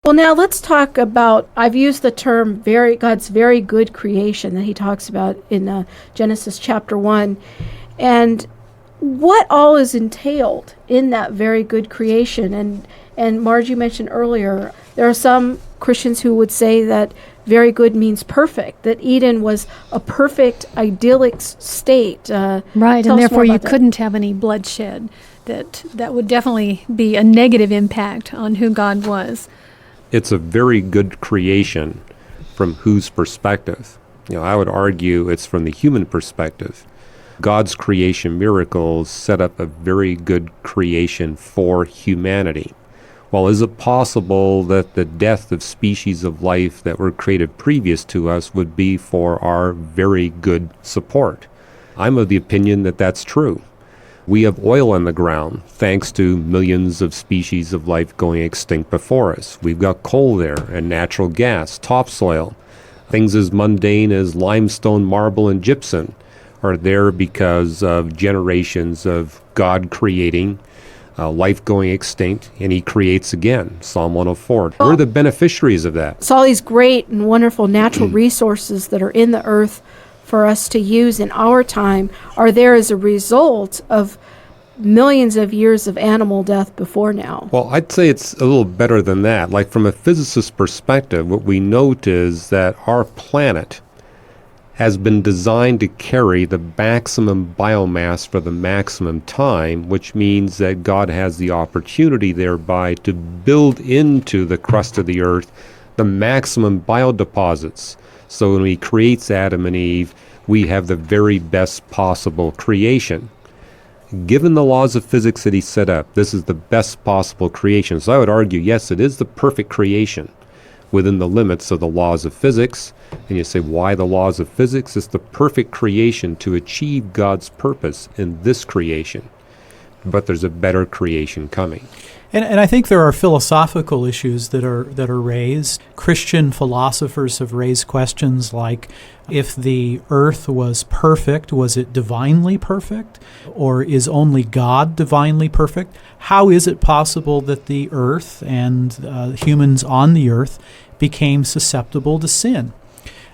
Well, now let's talk about, I've used the term God's very good creation that he talks about in Genesis chapter 1. And what all is entailed in that very good creation. And Marj, you mentioned earlier, there are some Christians who would say that very good means perfect, that Eden was a perfect, idyllic state. Right, and therefore you couldn't have any bloodshed. That would definitely be a negative impact on who God was. It's a very good creation from whose perspective? I would argue it's from the human perspective. God's creation miracles set up a very good creation for humanity. Well, is it possible that the death of species of life that were created previous to us would be for our very good support? I'm of the opinion that that's true. We have oil on the ground, thanks to millions of species of life going extinct before us. We've got coal there and natural gas, topsoil. Things as mundane as limestone, marble, and gypsum are there because of generations of God creating, life going extinct, and he creates again. Psalm 104. We're the beneficiaries of that. It's all these great and wonderful natural resources that are in the earth for us to use in our time are there as a result of millions of years of animal death before now. Well, I'd say it's a little better than that. Like from a physicist's perspective, what we note is that our planet has been designed to carry the maximum biomass for the maximum time, which means that God has the opportunity thereby to build into the crust of the earth the maximum biodeposits. So when he creates Adam and Eve, we have the very best possible creation. Given the laws of physics that he set up, this is the best possible creation. So I would argue, yes, it is the perfect creation within the limits of the laws of physics. And you say, why the laws of physics? It's the perfect creation to achieve God's purpose in this creation. But there's a better creation coming. And I think there are philosophical issues that are raised. Christian philosophers have raised questions like, if the earth was perfect, was it divinely perfect? Or is only God divinely perfect? How is it possible that the earth and humans on the earth became susceptible to sin?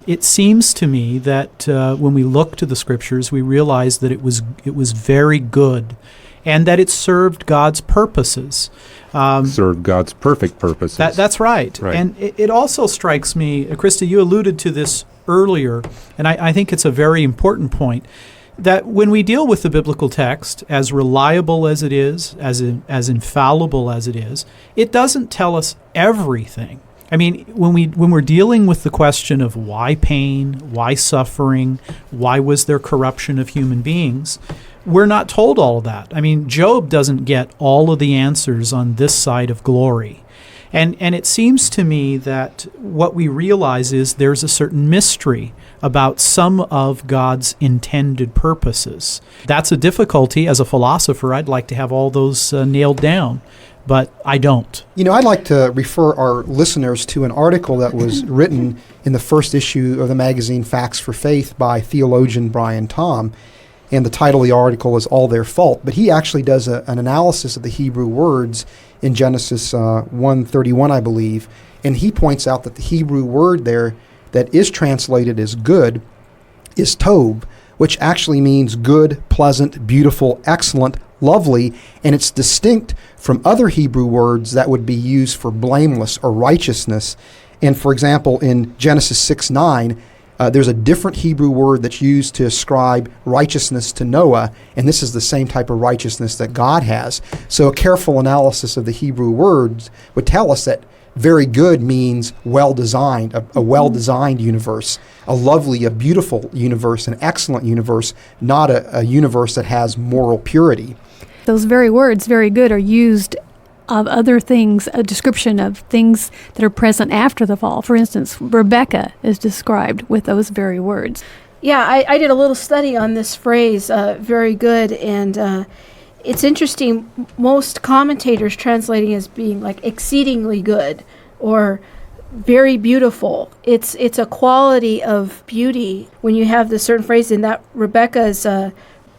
It seems to me that when we look to the scriptures, we realize that it was very good, and that it served God's purposes. Served God's perfect purposes. That's right. And it also strikes me, Krista, you alluded to this earlier, and I think it's a very important point, that when we deal with the biblical text, as reliable as it is, as infallible as it is, it doesn't tell us everything. I mean, when we're dealing with the question of why pain, why suffering, why was there corruption of human beings, we're not told all of that. I mean, Job doesn't get all of the answers on this side of glory. And it seems to me that what we realize is there's a certain mystery about some of God's intended purposes. That's a difficulty. As a philosopher, I'd like to have all those nailed down, but I don't. I'd like to refer our listeners to an article that was written in the first issue of the magazine Facts for Faith by theologian Brian Tom. And the title of the article is All Their Fault. But he actually does an analysis of the Hebrew words in Genesis 1:31, I believe. And he points out that the Hebrew word there that is translated as good is tov, which actually means good, pleasant, beautiful, excellent, lovely. And it's distinct from other Hebrew words that would be used for blameless or righteousness. And for example, in Genesis 6:9, there's a different Hebrew word that's used to ascribe righteousness to Noah, and this is the same type of righteousness that God has. So a careful analysis of the Hebrew words would tell us that very good means well-designed, a well-designed universe, a lovely, a beautiful universe, an excellent universe, not a universe that has moral purity. Those very words, very good, are used of other things, a description of things that are present after the fall. For instance, Rebecca is described with those very words. Yeah, I did a little study on this phrase, very good, and it's interesting. Most commentators translating as being like exceedingly good or very beautiful. It's a quality of beauty when you have this certain phrase in that Rebecca's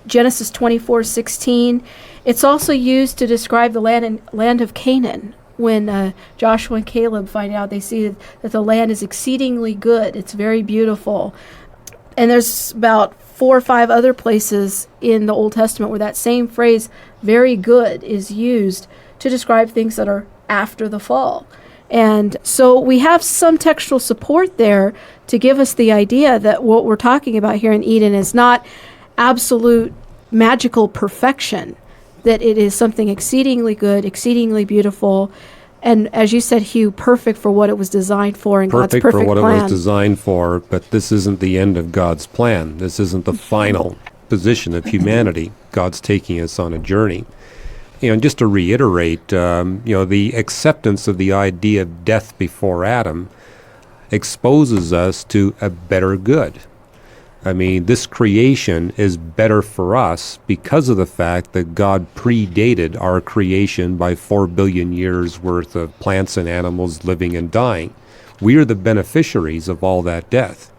Genesis 24:16. It's also used to describe the land of Canaan, when Joshua and Caleb find out, they see that the land is exceedingly good. It's very beautiful. And there's about 4 or 5 other places in the Old Testament where that same phrase, very good, is used to describe things that are after the fall. And so we have some textual support there to give us the idea that what we're talking about here in Eden is not absolute magical perfection, that it is something exceedingly good, exceedingly beautiful, and as you said, Hugh, perfect for what it was designed for in God's perfect plan. Perfect for what it was designed for, but this isn't the end of God's plan. This isn't the final position of humanity. God's taking us on a journey. Just to reiterate, the acceptance of the idea of death before Adam exposes us to a better good. I mean, this creation is better for us because of the fact that God predated our creation by 4 billion years worth of plants and animals living and dying. We are the beneficiaries of all that death.